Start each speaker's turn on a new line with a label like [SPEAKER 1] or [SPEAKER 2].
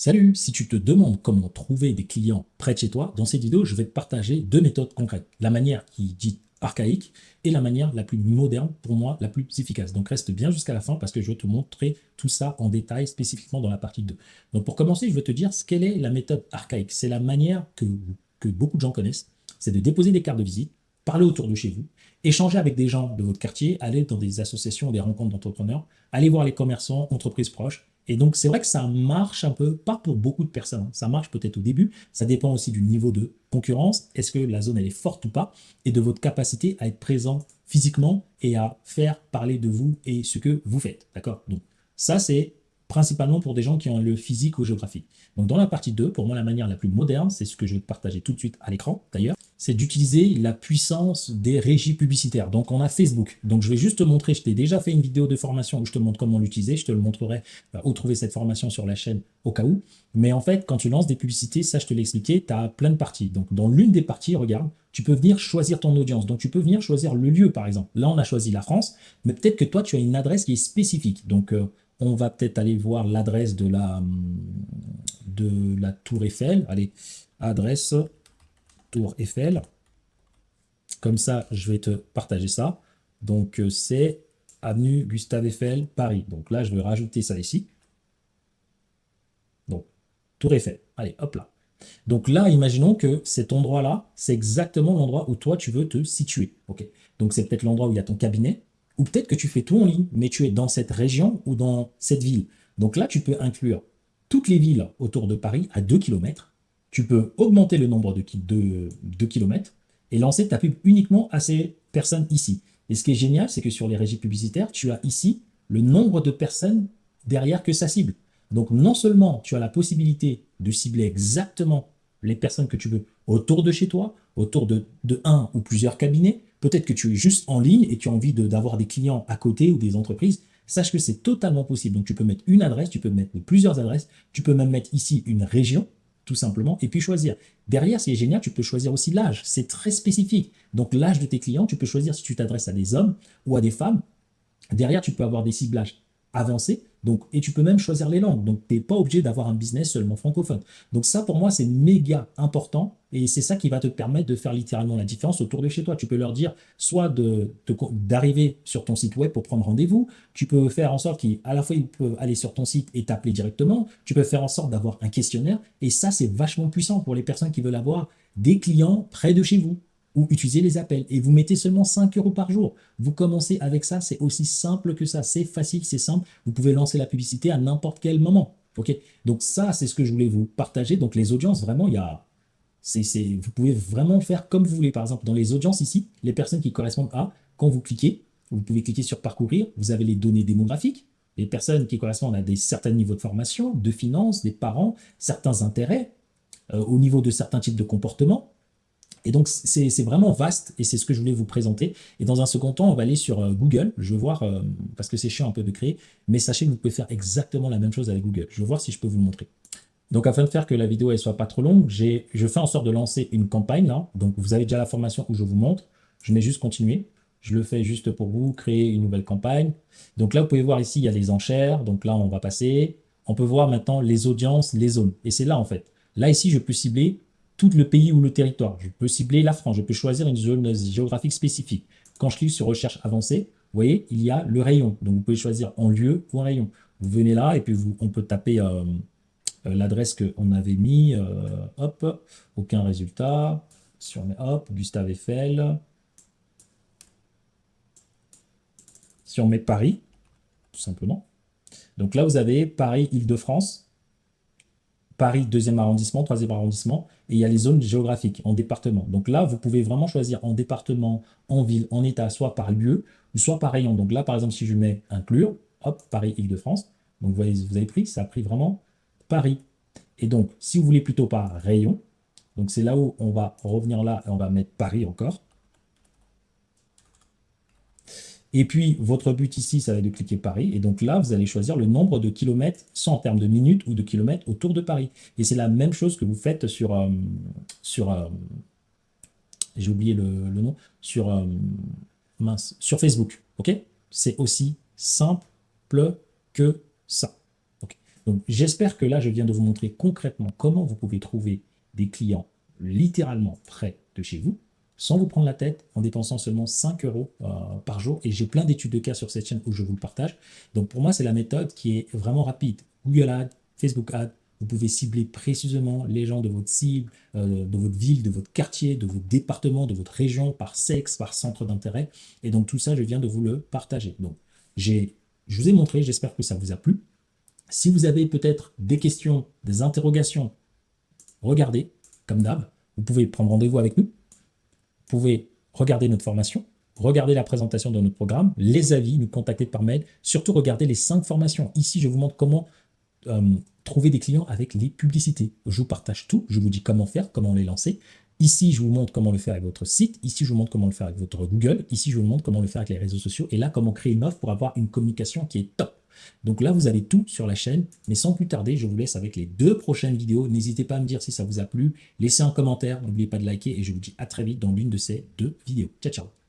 [SPEAKER 1] Salut, si tu te demandes comment trouver des clients près de chez toi, dans cette vidéo, je vais te partager deux méthodes concrètes. La manière qui est dite archaïque et la manière la plus moderne, pour moi, la plus efficace. Donc reste bien jusqu'à la fin parce que je vais te montrer tout ça en détail, spécifiquement dans la partie 2. Donc pour commencer, je vais te dire quelle est la méthode archaïque. C'est la manière que beaucoup de gens connaissent, c'est de déposer des cartes de visite, parler autour de chez vous, échanger avec des gens de votre quartier, aller dans des associations, des rencontres d'entrepreneurs, aller voir les commerçants, entreprises proches. Et donc, c'est vrai que ça marche un peu, pas pour beaucoup de personnes. Ça marche peut-être au début. Ça dépend aussi du niveau de concurrence. Est-ce que la zone, elle est forte ou pas? Et de votre capacité à être présent physiquement et à faire parler de vous et ce que vous faites. D'accord? Donc, ça, c'est principalement pour des gens qui ont le physique ou géographique. Donc, dans la partie 2, pour moi, la manière la plus moderne, c'est ce que je vais te partager tout de suite à l'écran, d'ailleurs, c'est d'utiliser la puissance des régies publicitaires. Donc, on a Facebook. Donc, je vais juste te montrer, je t'ai déjà fait une vidéo de formation où je te montre comment l'utiliser. Je te le montrerai où trouver cette formation sur la chaîne au cas où. Mais en fait, quand tu lances des publicités, ça je te l'ai expliqué, tu as plein de parties. Donc dans l'une des parties, regarde, tu peux venir choisir ton audience. Donc tu peux venir choisir le lieu par exemple. Là, on a choisi la France, mais peut-être que toi, tu as une adresse qui est spécifique. Donc on va peut-être aller voir l'adresse de la Tour Eiffel. Allez, adresse Tour Eiffel. Comme ça, je vais te partager ça. Donc c'est avenue Gustave Eiffel, Paris. Donc là, je vais rajouter ça ici. Donc, Tour Eiffel. Allez, hop là. Donc là, imaginons que cet endroit-là, c'est exactement l'endroit où toi, tu veux te situer. Ok. Donc c'est peut-être l'endroit où il y a ton cabinet, ou peut-être que tu fais tout en ligne, mais tu es dans cette région ou dans cette ville. Donc là, tu peux inclure toutes les villes autour de Paris à 2 km. Tu peux augmenter le nombre de kilomètres et lancer ta pub uniquement à ces personnes ici. Et ce qui est génial, c'est que sur les régies publicitaires, tu as ici le nombre de personnes derrière que ça cible. Donc non seulement tu as la possibilité de cibler exactement les personnes que tu veux autour de chez toi, autour de un ou plusieurs cabinets, peut-être que tu es juste en ligne et tu as envie d'avoir des clients à côté ou des entreprises, sache que c'est totalement possible. Donc tu peux mettre une adresse, tu peux mettre plusieurs adresses, tu peux même mettre ici une région, tout simplement, et puis choisir. Derrière, ce qui est génial, tu peux choisir aussi l'âge. C'est très spécifique. Donc l'âge de tes clients, tu peux choisir si tu t'adresses à des hommes ou à des femmes. Derrière, tu peux avoir des ciblages avancés, donc, et tu peux même choisir les langues. Donc, tu n'es pas obligé d'avoir un business seulement francophone. Donc, ça, pour moi, c'est méga important et c'est ça qui va te permettre de faire littéralement la différence autour de chez toi. Tu peux leur dire soit d'arriver sur ton site web pour prendre rendez-vous. Tu peux faire en sorte qu'à la fois, ils peuvent aller sur ton site et t'appeler directement. Tu peux faire en sorte d'avoir un questionnaire. Et ça, c'est vachement puissant pour les personnes qui veulent avoir des clients près de chez vous ou utiliser les appels. Et vous mettez seulement 5 euros par jour. Vous commencez avec ça, c'est aussi simple que ça. C'est facile, c'est simple. Vous pouvez lancer la publicité à n'importe quel moment. Ok. Donc ça, c'est ce que je voulais vous partager. Donc les audiences, vraiment, vous pouvez vraiment faire comme vous voulez. Par exemple, dans les audiences ici, les personnes qui correspondent à, quand vous cliquez, vous pouvez cliquer sur parcourir, vous avez les données démographiques, les personnes qui correspondent à des certains niveaux de formation, de finances, des parents, certains intérêts, au niveau de certains types de comportements. Et donc, c'est vraiment vaste et c'est ce que je voulais vous présenter. Et dans un second temps, on va aller sur Google. Je veux voir, parce que c'est chiant un peu de créer, mais sachez que vous pouvez faire exactement la même chose avec Google. Je veux voir si je peux vous le montrer. Donc, afin de faire que la vidéo ne soit pas trop longue, je fais en sorte de lancer une campagne là. Donc, vous avez déjà la formation où je vous montre. Je mets juste continuer. Je le fais juste pour vous, créer une nouvelle campagne. Donc là, vous pouvez voir ici, il y a les enchères. Donc là, on va passer. On peut voir maintenant les audiences, les zones. Et c'est là, en fait. Là, ici, je peux cibler tout le pays ou le territoire. Je peux cibler la France. Je peux choisir une zone géographique spécifique. Quand je clique sur recherche avancée, vous voyez, il y a le rayon. Donc, vous pouvez choisir en lieu ou en rayon. Vous venez là et puis on peut taper l'adresse qu'on avait mis. Hop, aucun résultat. Si on met hop, Gustave Eiffel. Si on met Paris, tout simplement. Donc là, vous avez Paris, Île-de-France, Paris, 2e arrondissement, 3e arrondissement, et il y a les zones géographiques en département. Donc là, vous pouvez vraiment choisir en département, en ville, en état, soit par lieu, ou soit par rayon. Donc là, par exemple, si je mets inclure, hop, Paris, Île-de-France, donc vous avez pris, ça a pris vraiment Paris. Et donc, si vous voulez plutôt par rayon, donc c'est là où on va revenir là et on va mettre Paris encore. Et puis, votre but ici, ça va être de cliquer Paris. Et donc là, vous allez choisir le nombre de kilomètres, soit en termes de minutes ou de kilomètres autour de Paris. Et c'est la même chose que vous faites sur j'ai oublié le nom, sur Facebook. Ok. C'est aussi simple que ça. Ok. Donc, j'espère que là, je viens de vous montrer concrètement comment vous pouvez trouver des clients littéralement près de chez vous, sans vous prendre la tête, en dépensant seulement 5 euros par jour. Et j'ai plein d'études de cas sur cette chaîne où je vous le partage. Donc, pour moi, c'est la méthode qui est vraiment rapide. Google Ads, Facebook Ads, vous pouvez cibler précisément les gens de votre cible, de votre ville, de votre quartier, de votre département, de votre région, par sexe, par centre d'intérêt. Et donc, tout ça, je viens de vous le partager. Donc, je vous ai montré, j'espère que ça vous a plu. Si vous avez peut-être des questions, des interrogations, regardez, comme d'hab, vous pouvez prendre rendez-vous avec nous, vous pouvez regarder notre formation, regarder la présentation de notre programme, les avis, nous contacter par mail, surtout regardez les 5 formations. Ici, je vous montre comment trouver des clients avec les publicités. Je vous partage tout, je vous dis comment faire, comment les lancer. Ici, je vous montre comment le faire avec votre site. Ici, je vous montre comment le faire avec votre Google. Ici, je vous montre comment le faire avec les réseaux sociaux. Et là, comment créer une offre pour avoir une communication qui est top. Donc là, vous avez tout sur la chaîne. Mais sans plus tarder, je vous laisse avec les 2 prochaines vidéos. N'hésitez pas à me dire si ça vous a plu. Laissez un commentaire. N'oubliez pas de liker. Et je vous dis à très vite dans l'une de ces 2 vidéos. Ciao, ciao.